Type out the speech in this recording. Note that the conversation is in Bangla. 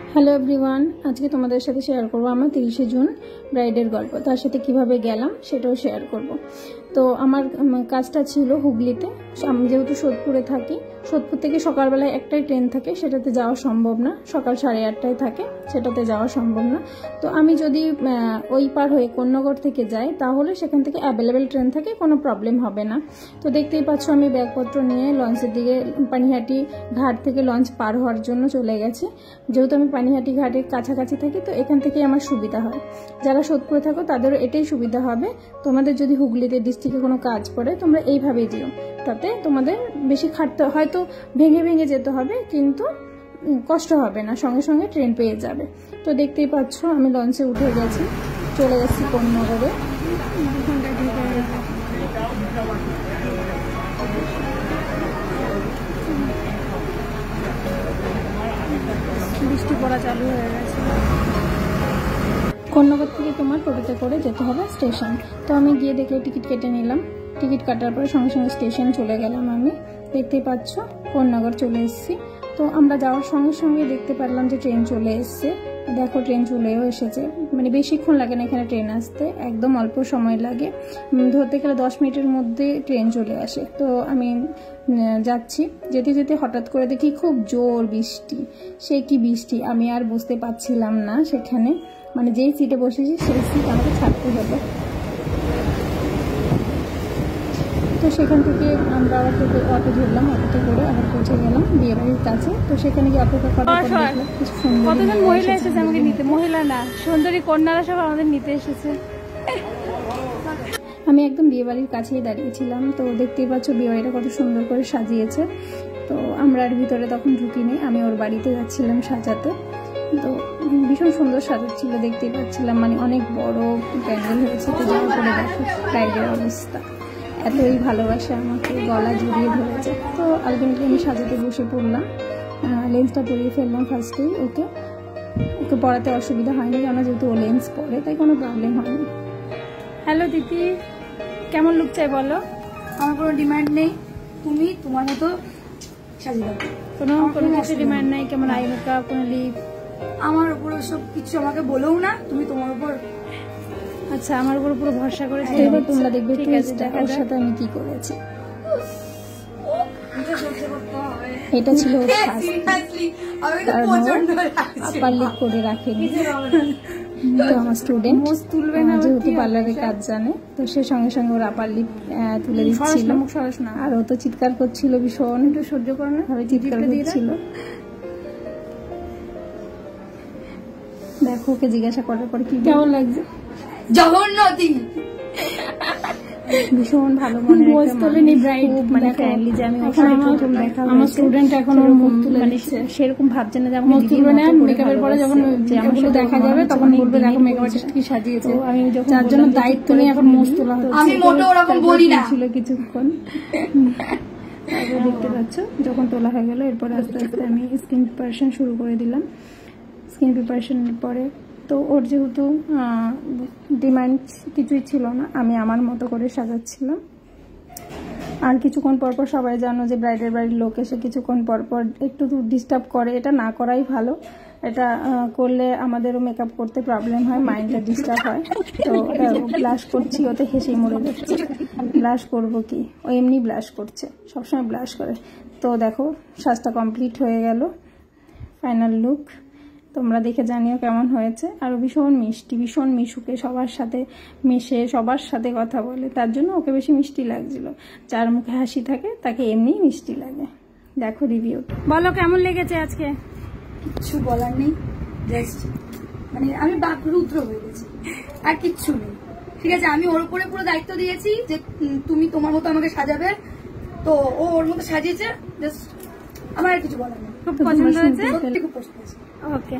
হ্যালো এভরিওয়ান, আজকে তোমাদের সাথে শেয়ার করব আমার 30শে জুন ব্রাইডের গল্প। তার সাথে কিভাবে গেলাম সেটাও শেয়ার করব। তো আমার কাজটা ছিল হুগলিতে। আমি যেহেতু সোদপুরে থাকি, সোদপুর থেকে সকালবেলায় একটাই ট্রেন থাকে, সেটাতে যাওয়া সম্ভব না। সকাল 8:30টায় থাকে, সেটাতে যাওয়া সম্ভব না। তো আমি যদি ওই পার হয়ে কোন্নগর থেকে যাই তাহলে সেখান থেকে অ্যাভেলেবেল ট্রেন থাকে, কোনো প্রবলেম হবে না। তো দেখতেই পাচ্ছ আমি ব্যাগপত্র নিয়ে লঞ্চের দিকে পানিহাটি ঘাট থেকে লঞ্চ পার হওয়ার জন্য চলে গেছি। যেহেতু আমি পানিহাটি ঘাটের কাছাকাছি থাকি, তো এখান থেকেই আমার সুবিধা হয়। যারা সোদপুরে থাকো তাদেরও এটাই সুবিধা হবে। তোমাদের যদি হুগলিতে ডিস্ট্রিক্টে কোনো কাজ পড়ে তোমরা এইভাবেই দিও, তাতে তোমাদের বেশি খাটতে হয়তো ভেঙে ভেঙে যেতে হবে, কিন্তু কষ্ট হবে না, সঙ্গে সঙ্গে ট্রেন পেয়ে যাবে। তো দেখতেই পাচ্ছ আমি লঞ্চে উঠে গেছি, চলে গেছি কোন্নগরে। বৃষ্টি পড়া চালু হয়ে গেছে। কোন্নগর থেকে তোমার টোটোতে করে যেতে হবে স্টেশন। তো আমি গিয়ে দেখে টিকিট কেটে নিলাম। টিকিট কাটার পরে সঙ্গে সঙ্গে স্টেশন চলে গেলাম। আমি দেখতেই পাচ্ছ কোন্নগর চলে এসেছি। তো আমরা যাওয়ার সঙ্গে সঙ্গে দেখতে পারলাম যে ট্রেন চলে এসছে। দেখো ট্রেন চলেও এসেছে, মানে বেশিক্ষণ লাগে না এখানে ট্রেন আসতে, একদম অল্প সময় লাগে। ধরতে গেলে 10 মিনিটের মধ্যে ট্রেন চলে আসে। তো আমি যাচ্ছি, যেতে যেতে হঠাৎ করে দেখি খুব জোর বৃষ্টি। সে কি বৃষ্টি আমি আর বুঝতে পারছিলাম না। সেখানে মানে যেই সিটে বসেছি সেই সিট আমাকে ছাড়তে হলো। তো সেখান থেকে আমরা অটো ধরলাম, অটোতে করে আবার পৌঁছে গেলাম বিয়েবাড়ির কাছে। তো সেখানে গিয়ে অপেক্ষা করার পর দেখলাম কতজন মহিলা এসেছে আমাকে নিতে। মহিলা না, সুন্দরী কন্যারা সব আমাদের নিতে এসেছে। আমি একদম বিয়েবাড়ির কাছেই দাঁড়িয়েছিলাম। তো দেখতেই পাচ্ছ বিয়েবাড়িটা কত সুন্দর করে সাজিয়েছে। তো আমরা আর ভিতরে তখন ঢুকিনি, আমি ওর বাড়িতে যাচ্ছিলাম সাজাতে। তো ভীষণ সুন্দর সাজাচ্ছিল, দেখতেই পাচ্ছিলাম, মানে অনেক বড় প্যান্ডেল হয়েছে। তো যাওয়ার পরে দেখো ব্রাইডের অবস্থা, এতই ভালোবাসা আমাকে গলা জড়িয়ে ধরেছে। তো আলটিমেটলি আমি সাজাতে বসে পড়লাম, লেন্সটা পরিয়ে ফেললাম ফার্স্টেই। ওকে পড়াতে অসুবিধা হয়নি, কেন যেহেতু ও লেন্স পরে, তাই কোনো প্রবলেম হয়নি। হ্যালো দিদি, কেমন লুক চাই বলো? আমার কোনো ডিমান্ড নেই, তুমি তোমার মতো সাজিয়ে দাও। কোনো কিছু ডিমান্ড নাই? কেমন আই মেকআপ, কোনো লিপ? আমার উপর সব কিছু আমাকে বলেও না, তুমি তোমার উপর। আচ্ছা, আমার উপর পুরো ভরসা করে। এবার তোমরা দেখবে ওর সাথে আমি কি করেছি। এটা ছিল আপার লিপ করে রাখেনি। তো আমার স্টুডেন্ট যেহেতু পার্লারের কাজ জানে, তো সে সঙ্গে সঙ্গে ওর আপার লিপ তুলে দিচ্ছিল। আর ও তো চিৎকার করছিল ভীষণ, একটু সহ্য করে না ভাবে চিৎকার করছিল। দেখো ওকে জিজ্ঞাসা করার পর কি কেমন লাগছে। জগন্নাথী ভীষণ ভালো মনে মানে ফ্রেন্ডলি, যে আমি ওর সাথে প্রথম দেখা আমার স্টুডেন্ট এখন মানে সেরকম ভাবছে না যে আমি মেকআপের পরে যখন দেখা যাবে তখন বলবে দেখো মেকআপ আর্টিস্ট কি সাজিয়েছে। আমি যখন তার জন্য দায়িত্ব নিয়ে এখন মোজ তোলা হচ্ছে। আমি মোটেও ওরকম বলি না ছিল কিছুক্ষণ। তারপর দেখতে পাচ্ছ যখন তোলা হয়ে গেল, এরপর আস্তে আস্তে আমি স্কিন প্রিপারেশন শুরু করে দিলাম। স্কিন প্রিপারেশনের পরে তো ওর যেহেতু ডিমান্ড কিছুই ছিল না, আমি আমার মতো করে সাজাচ্ছিলাম। আর কিছুক্ষণ পরপর সবাই জানো যে ব্রাইডের বাড়ির লোক এসে কিছুক্ষণ পরপর একটু ডিস্টার্ব করে, এটা না করাই ভালো। এটা করলে আমাদেরও মেকআপ করতে প্রবলেম হয়, মাইন্ডটা ডিস্টার্ব হয়। তো ব্লাশ করছি, ওতে হেসেই মরে যাচ্ছে। ব্লাশ করবো কি, ও এমনি ব্লাশ করছে, সবসময় ব্লাশ করে। তো দেখো সাজটা কমপ্লিট হয়ে গেল, ফাইনাল লুক। তোমরা দেখে জানিও কেমন হয়েছে। আর ভীষণ মিষ্টি, ভীষণ মিশুকে, সবার সাথে মিশে সবার সাথে কথা বলে, তার জন্য ওকে বেশি মিষ্টি লাগছিল। যার মুখে হাসি থাকে তাকে এমনিই মিষ্টি লাগে। দেখো রিভিউ, বলো কেমন লেগেছে আজকে? কিচ্ছু বলার নেই, জাস্ট মানে আমি বাকরুদ্র হয়ে গেছি, আর কিচ্ছু নেই। ঠিক আছে, আমি ওর উপরে পুরো দায়িত্ব দিয়েছি যে তুমি তোমার মতো আমাকে সাজাবে। তো ও ওর মতো সাজিয়েছে, জাস্ট আমার আর কিছু বলার নেই। খুব পছন্দ হয়েছে, সত্যি খুব পছন্দ হয়েছে। ওকে।